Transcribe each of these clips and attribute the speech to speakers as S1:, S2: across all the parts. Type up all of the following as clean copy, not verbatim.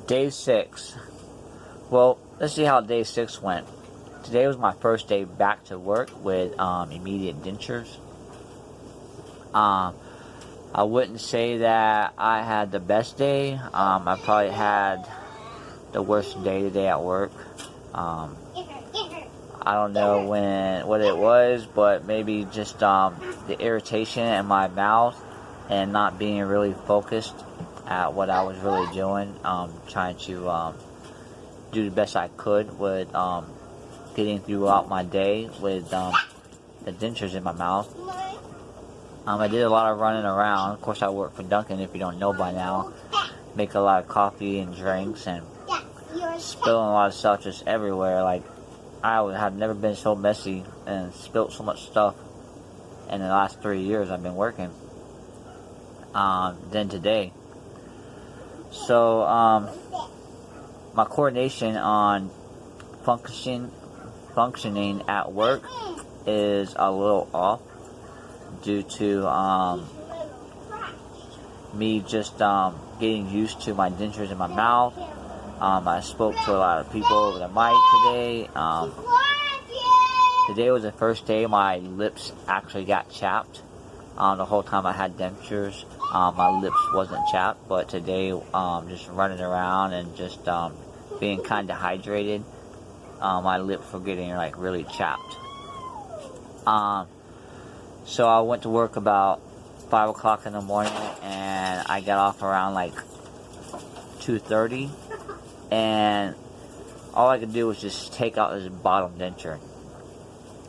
S1: Day 6. Well, let's see how day 6 went. Today was my first day back to work with immediate dentures. I wouldn't say that I had the best day. I probably had the worst day today at work. I don't know what it was, but maybe just the irritation in my mouth and not being really focused at what I was really doing. Trying to do the best I could with getting throughout my day with the dentures in my mouth. I did a lot of running around. Of course, I work for Dunkin', if you don't know by now. Make a lot of coffee and drinks and spilling a lot of stuff just everywhere. Like, I have never been so messy and spilled so much stuff in the last 3 years I've been working than today. So, my coordination on functioning at work is a little off due to me just getting used to my dentures in my mouth. I spoke to a lot of people over the mic today. Today was the first day my lips actually got chapped. The whole time I had dentures, my lips wasn't chapped, but today, just running around and just being kind of dehydrated, my lips were getting like really chapped. So I went to work about 5 o'clock in the morning, and I got off around like 2:30, and all I could do was just take out this bottom denture.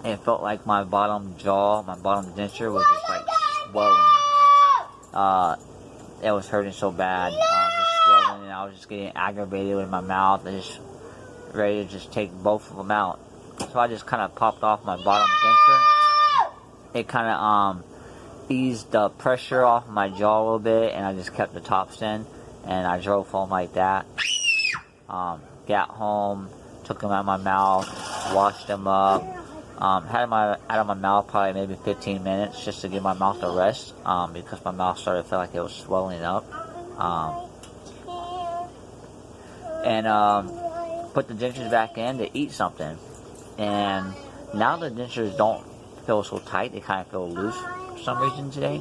S1: It felt like my bottom jaw, my bottom denture was just like swelling. It was hurting so bad, just swelling, and I was just getting aggravated with my mouth. I just ready to just take both of them out. So I just kind of popped off my bottom denture. It kind of eased the pressure off my jaw a little bit, and I just kept the tops in, and I drove home like that. Got home, took them out of my mouth, washed them up, had them out of my mouth probably maybe 15 minutes just to give my mouth a rest, because my mouth started to feel like it was swelling up. Put the dentures back in to eat something, and now the dentures don't feel so tight. They kind of feel loose for some reason today.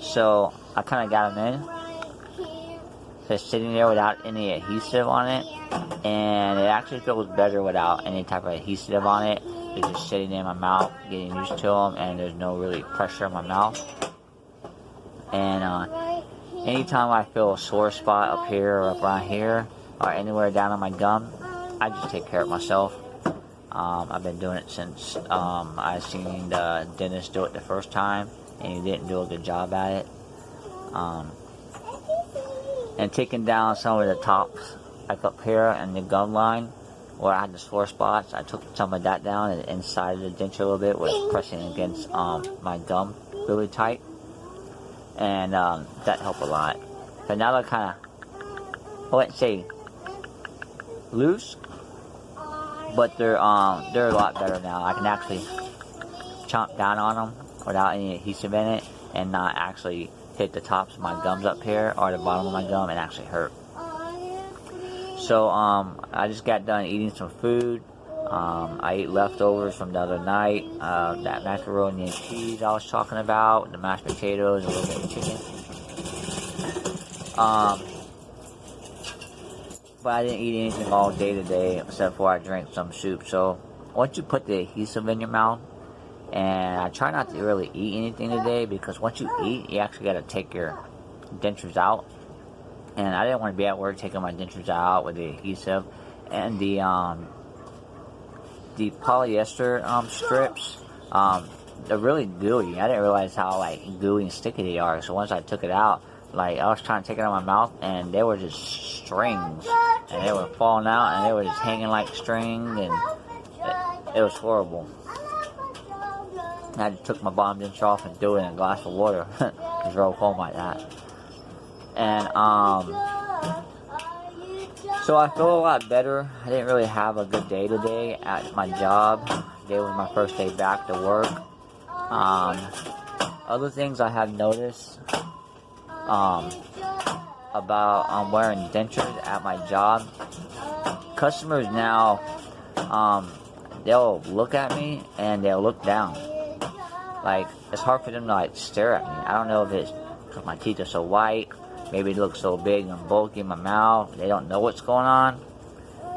S1: So I kind of got them in. They're sitting there without any adhesive on it, and it actually feels better without any type of adhesive on it. They're just sitting in my mouth, getting used to them, and there's no really pressure in my mouth. And anytime I feel a sore spot up here or up around here or anywhere down on my gum, I just take care of myself. I've been doing it since I seen the dentist do it the first time, and he didn't do a good job at it. And taking down some of the tops, like up here and the gum line, where I had the sore spots, I took some of that down, and inside of the denture a little bit was pressing against my gum really tight, and that helped a lot. But now they're kind of, I wouldn't say loose, but they're a lot better now. I can actually chomp down on them without any adhesive in it and not actually hit the tops of my gums up here or the bottom of my gum and actually hurt. So I just got done eating some food. I ate leftovers from the other night. That macaroni and cheese I was talking about, the mashed potatoes, a little bit of chicken. But I didn't eat anything all day today except for I drank some soup. So once you put the adhesive in your mouth, and I try not to really eat anything today, because once you eat, you actually got to take your dentures out. And I didn't want to be at work taking my dentures out with the adhesive. And the polyester strips, they're really gooey. I didn't realize how like gooey and sticky they are. So once I took it out, like I was trying to take it out of my mouth, and they were just strings, and they were falling out, and they were just hanging like string, and it was horrible. I just took my bottom denture off and threw it in a glass of water and drove home like that. And so I feel a lot better. I didn't really have a good day today at my job. Today was my first day back to work. Other things I have noticed, about wearing dentures at my job. Customers now, they'll look at me and they'll look down. Like, it's hard for them to like stare at me. I don't know if it's because my teeth are so white, maybe it looks so big and bulky in my mouth, they don't know what's going on.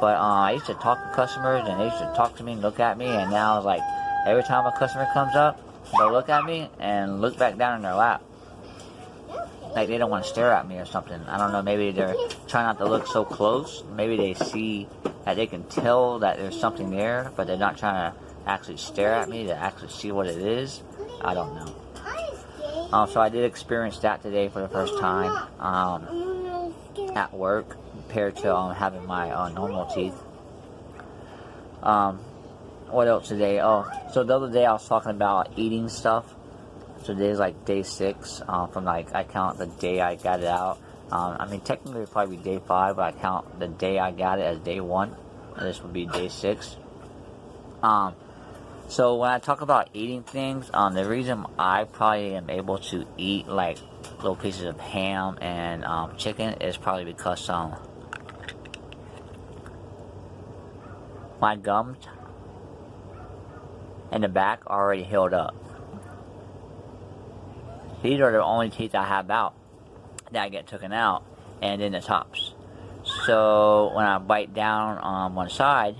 S1: But I used to talk to customers and they used to talk to me and look at me, and now it's like every time a customer comes up, they'll look at me and look back down in their lap. Like they don't want to stare at me or something. I don't know, maybe they're trying not to look so close. Maybe they see that they can tell that there's something there, but they're not trying to actually stare at me to actually see what it is. I don't know. So I did experience that today for the first time at work compared to having my normal teeth. What else today? Oh, so the other day I was talking about eating stuff. So today's like day 6 from like, I count the day I got it out. I mean, technically it'd probably be day 5, but I count the day I got it as day 1. And this would be day 6. So when I talk about eating things, the reason I probably am able to eat like little pieces of ham and chicken is probably because my gums in the back are already healed up. These are the only teeth I have out that I get taken out, and then the tops. So when I bite down on one side,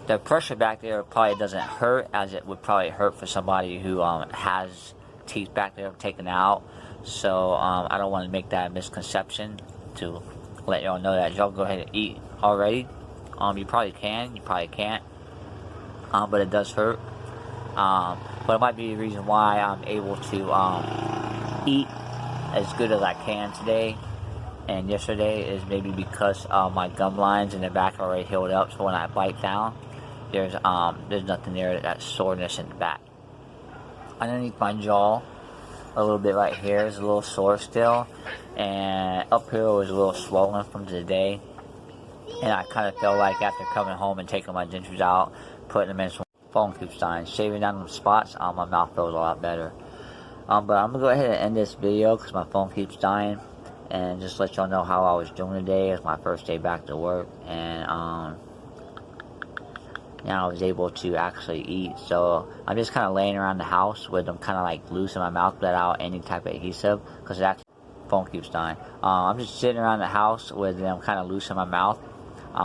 S1: the pressure back there probably doesn't hurt as it would probably hurt for somebody who has teeth back there taken out. So I don't want to make that misconception to let y'all know that y'all go ahead and eat already. You probably can, you probably can't, but it does hurt. But it might be the reason why I'm able to eat as good as I can today and yesterday is maybe because my gum lines in the back are already healed up. So when I bite down, there's nothing there, that soreness in the back. Underneath my jaw, a little bit right here is a little sore still, and up here was a little swollen from today. And I kind of felt like after coming home and taking my dentures out, putting them in some phone keeps dying, shaving down them spots, my mouth feels a lot better. But I'm gonna go ahead and end this video because my phone keeps dying, and just let y'all know how I was doing today. It's my first day back to work, and now I was able to actually eat. So I'm just kind of laying around the house with them kind of like loose in my mouth without any type of adhesive, because actually phone keeps dying. I'm just sitting around the house with them kind of loose in my mouth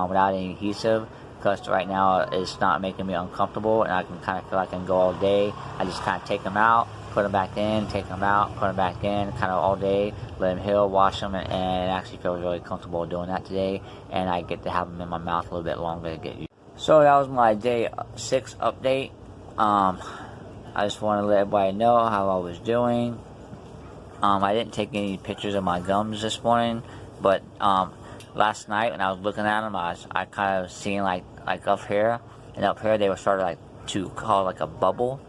S1: without any adhesive, because right now it's not making me uncomfortable, and I can kind of feel like I can go all day. I just kind of take them out, put them back in, take them out, put them back in, kind of all day, let them heal, wash them, and it actually feels really comfortable doing that today, and I get to have them in my mouth a little bit longer to get used. So that was my day 6 update. I just want to let everybody know how I was doing. I didn't take any pictures of my gums this morning, but last night when I was looking at them, I kind of seen like up here, and up here they were starting like to call like a bubble,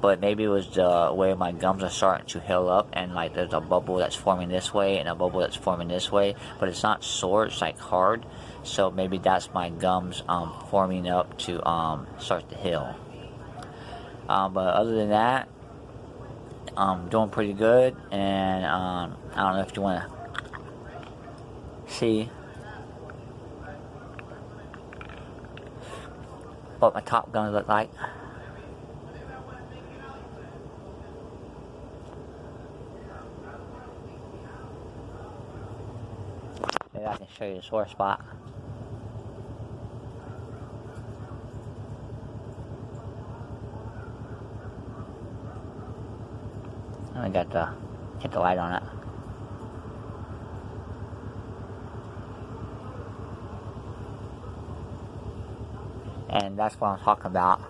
S1: but maybe it was the way my gums are starting to heal up, and like there's a bubble that's forming this way and a bubble that's forming this way, but it's not sore, it's like hard. So maybe that's my gums forming up to start to heal. But other than that, I'm doing pretty good, and I don't know if you want to see what my top gums look like. Maybe I can show you the sore spot. I got to hit the light on it. And that's what I'm talking about.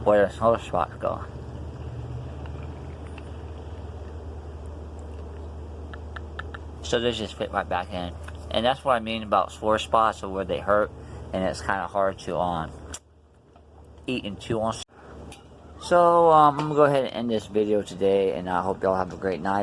S1: Where the sore spots go. So they just fit right back in. And that's what I mean about sore spots, or where they hurt, and it's kind of hard to eat and chew on. So I'm gonna go ahead and end this video today, and I hope y'all have a great night.